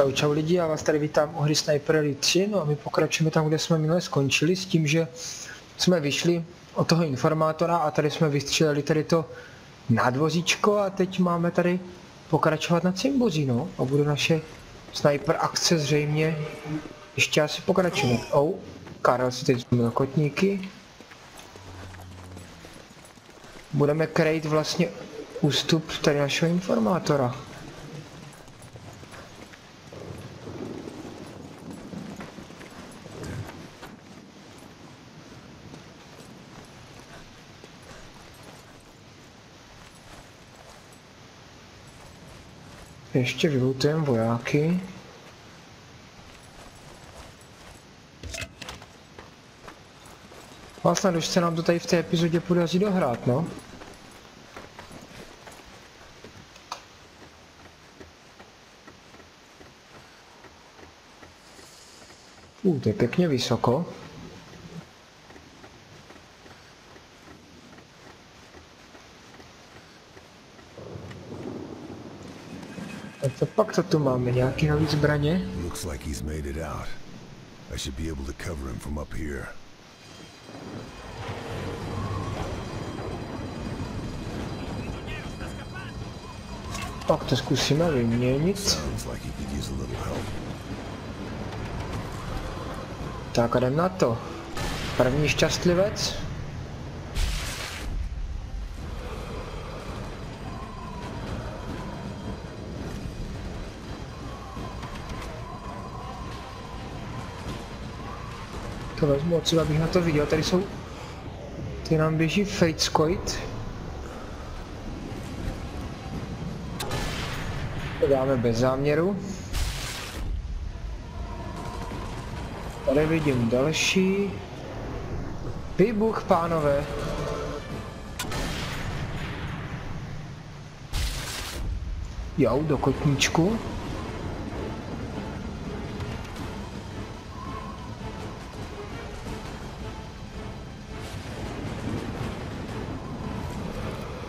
Čau čau lidi, já vás tady vítám u hry Sniper Elite 3, no a my pokračujeme tam, kde jsme minule skončili, s tím, že jsme vyšli od toho informátora a tady jsme vystřelili tady to nádvoříčko a teď máme tady pokračovat na Cimbozi, no, a bude naše sniper akce zřejmě ještě asi pokračovat. Karel si teď změnil kotníky. Budeme krejt vlastně ústup tady našeho informátora. Ještě vyloutujeme vojáky. Vlastně už se nám to tady v té epizodě podaří dohrát, no. To je pěkně vysoko. A co pak to tu máme? Nějaký nový zbraně? Looks like he's made it out. I should be able to cover him from up here. Tak to zkusíme vyměnit. Sounds like he could use a little help. Tak a jdem na to. První šťastlivec. To vezmu odsud, abych na to viděl. Tady jsou... Tady nám běží Fateskoid. To dáme bez záměru. Tady vidím další. Výbuch, pánové. Jo, do kotníčku.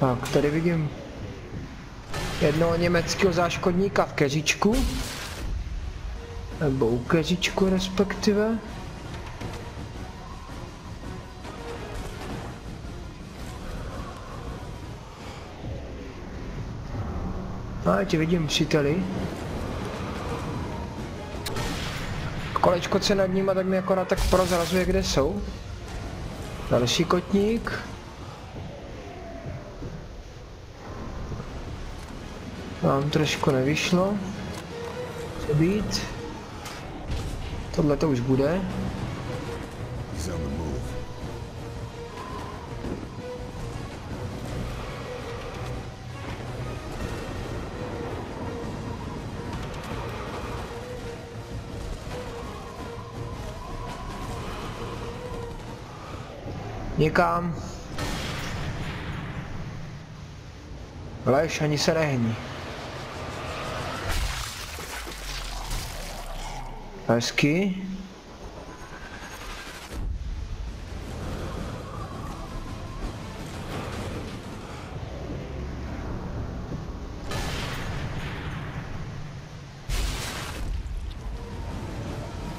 Tak, tady vidím jednoho německého záškodníka v keříčku. Nebo u keříčku respektive. A já tě vidím, příteli. Kolečko se nad ním a tak mi akorát tak prozrazuje, kde jsou. Další kotník. Nám trošku nevyšlo. Co být? Tohle to už bude. Někam. Lež, ani se nehní. Hezky.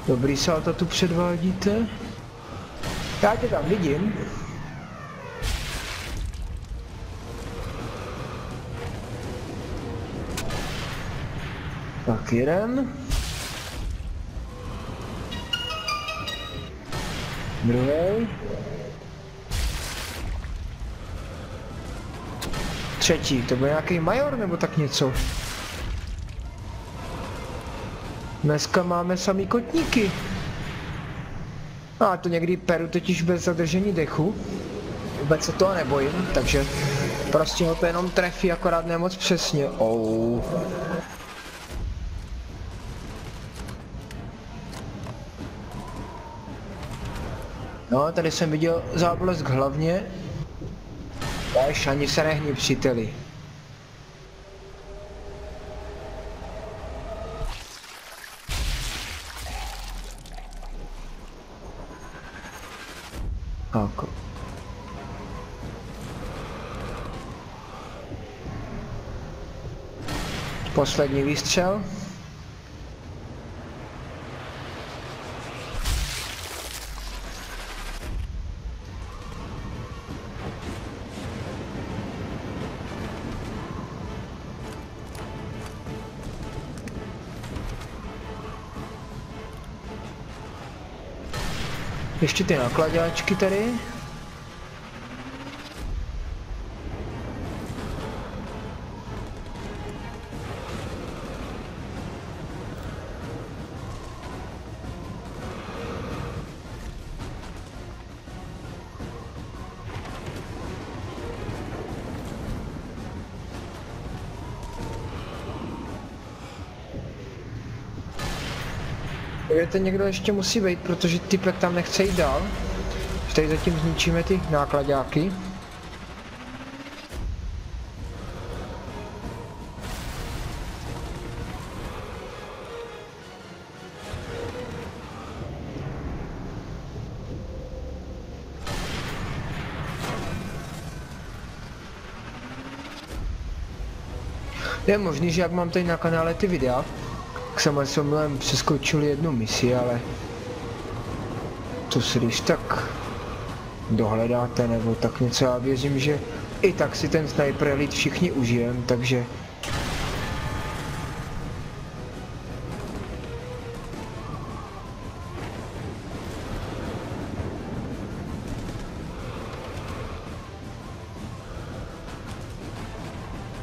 Dobrý salto tu předvádíte. Já tě tam vidím. Tak jeden. Druhý. Třetí, to byl nějaký major nebo tak něco. Dneska máme samý kotníky. A to někdy peru totiž bez zadržení dechu. Vůbec se toho nebojím, takže prostě ho to jenom trefí, akorát nemoc přesně. No, tady jsem viděl záblesk hlavně. Dáš, ani se nehni, příteli. Tak. Poslední výstřel. Ještě ty nákladáčky tady. Ten někdo ještě musí být, protože typek tam nechce jít dál. Tady zatím zničíme ty nákladáky. Je možný, že jak mám tady na kanále ty videa, tak jsem asi omylem přeskočil jednu misi, ale to si když tak dohledáte nebo tak něco, já věřím, že i tak si ten Sniper Elite všichni užijem, takže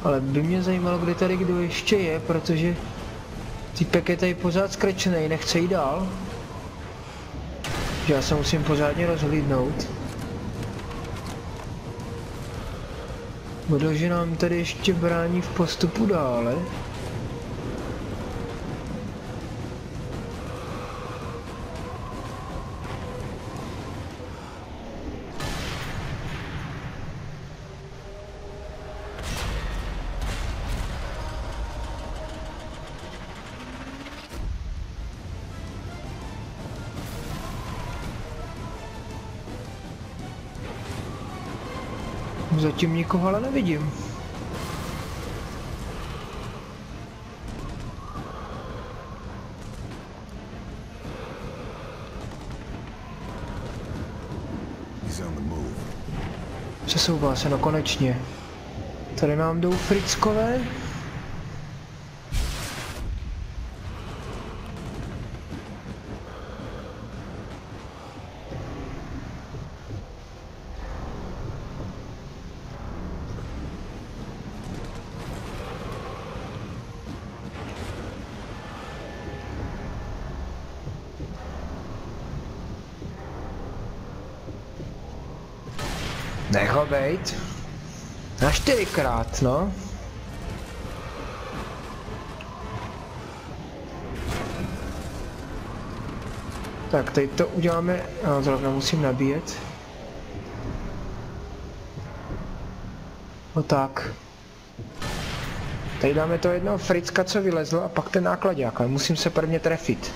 ale by mě zajímalo, kde tady kdo ještě je, protože týpek je tady pořád skrečený, nechce jít dál. Že já se musím pořádně rozhlídnout. Protože nám tady ještě brání v postupu dále. Zatím nikoho ale nevidím. Přesouvá se konečně. Tady nám jdou frickové. Nech ho bejt. Na 4krát, no. Tak, teď to uděláme, no, zrovna musím nabíjet. No tak. Tady dáme to jednoho fricka, co vylezl, a pak ten nákladák, ale musím se prvně trefit.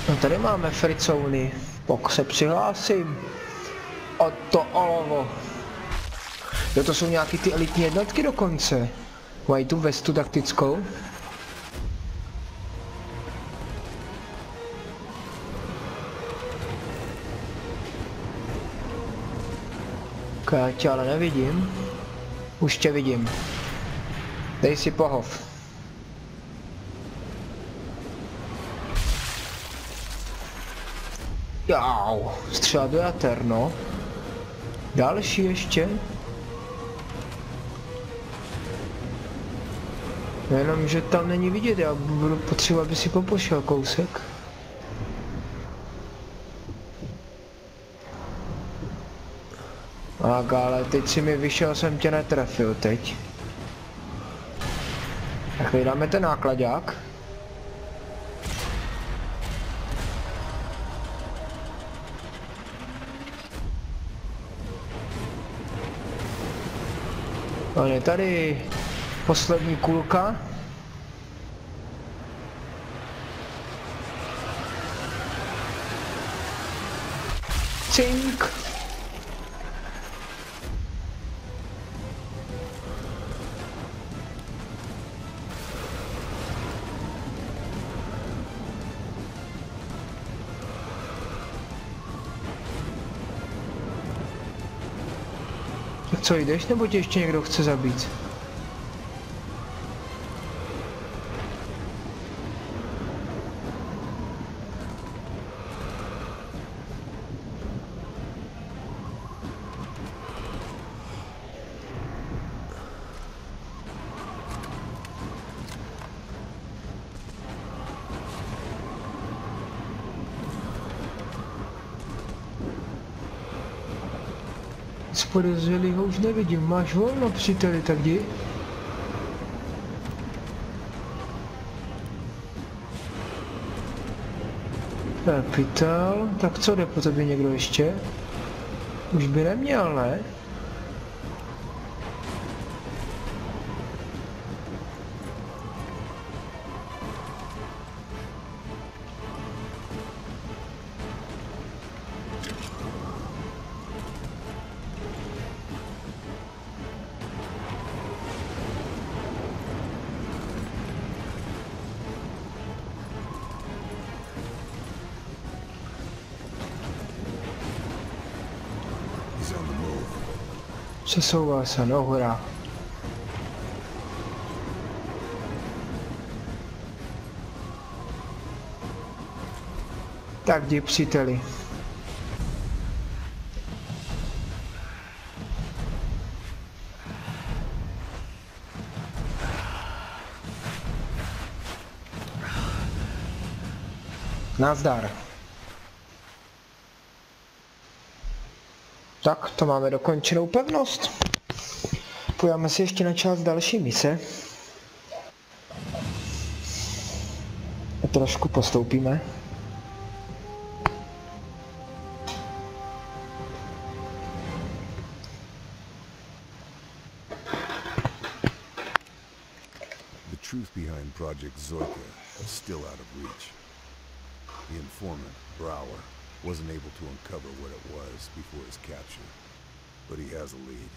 No tady máme fricouny, pok se přihlásím. O to olovo. Jo, to jsou nějaký ty elitní jednotky dokonce. Mají tu vestu taktickou. Já tě ale nevidím. Už tě vidím. Dej si pohov. Jau, střela do jater, no. Další ještě. Jenom, že tam není vidět, já budu potřebovat, aby si popošel kousek. Ale teď si mi vyšel, jsem tě netrefil teď. Tak dáme ten nákladák. On je tady poslední kulka. Cink. co, jdeš, nebo tě ještě někdo chce zabít? Z podezřelýho už nevidím, máš volno, příteli, tak jdi. Pytel, tak co, jde po tobě někdo ještě? Už by neměl, ne? Přesouvá se, no hurá. Tak jdi, příteli. Nazdar. Tak, to máme dokončenou pevnost. Pojďme si ještě na část další mise. A trošku postoupíme. The truth behind Project Zorka is still out of reach. The informant, Brower, wasn't able to uncover what it was before his capture, but he has a lead.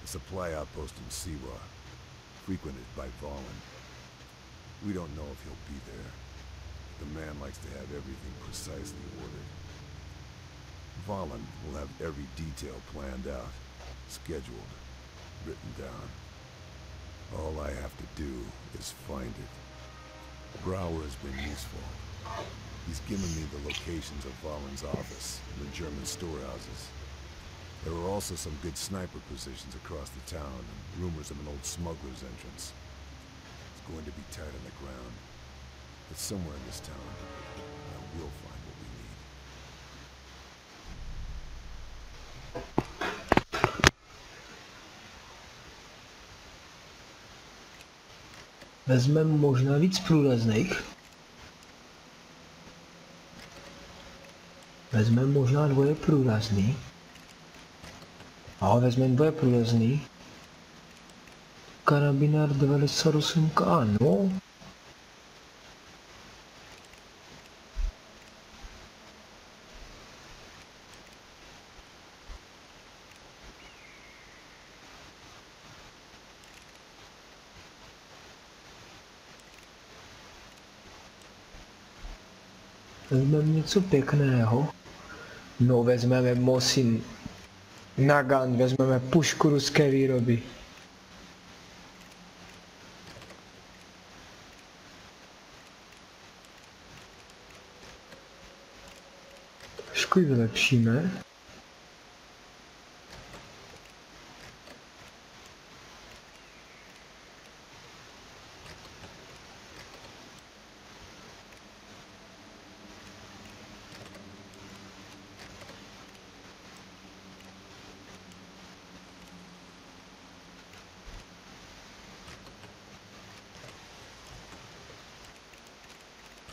A supply outpost in Siwa, frequented by Vahlen. We don't know if he'll be there. The man likes to have everything precisely ordered. Vahlen will have every detail planned out, scheduled, written down. All I have to do is find it. Brower has been useful. He's given me the locations of Vahlen's office and the German storehouses. There are also some good sniper positions across the town and rumors of an old smuggler's entrance. It's going to be tight on the ground, but somewhere in this town, I will find what we need. Vezmeme možná víc průlezných. Vezmeme možná dvoje průlezný. A vezmeme dvoje průlezný. Karabinár 98K, no. Vezmeme něco pěkného. No, vezmeme Mosin Nagant, vezmeme pušku ruské výroby. Trošku ji vylepšíme.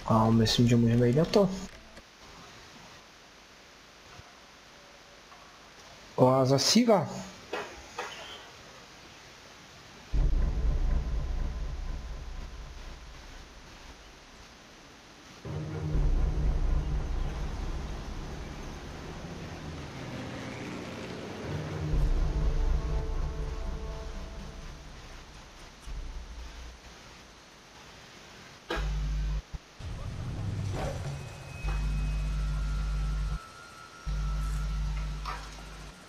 A myslím, že můžeme jít na to. Oáza Siwa.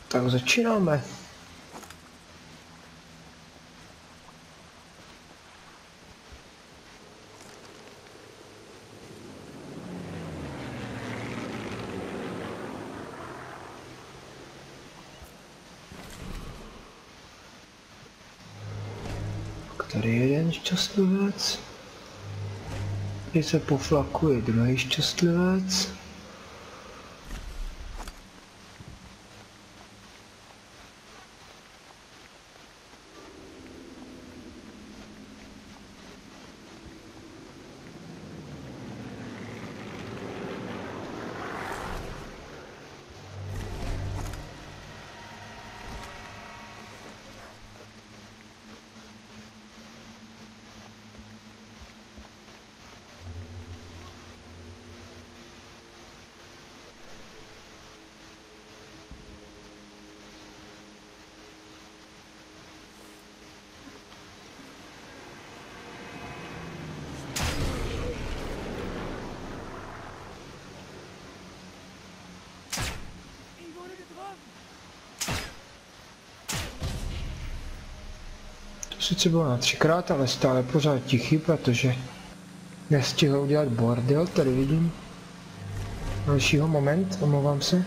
Tak začínáme. tady jeden šťastlivec. Tady se poflakuje druhý šťastlivec. Sice bylo na 3krát, ale stále pořád tichý, protože nestihl udělat bordel, tady vidím dalšího moment, omlouvám se.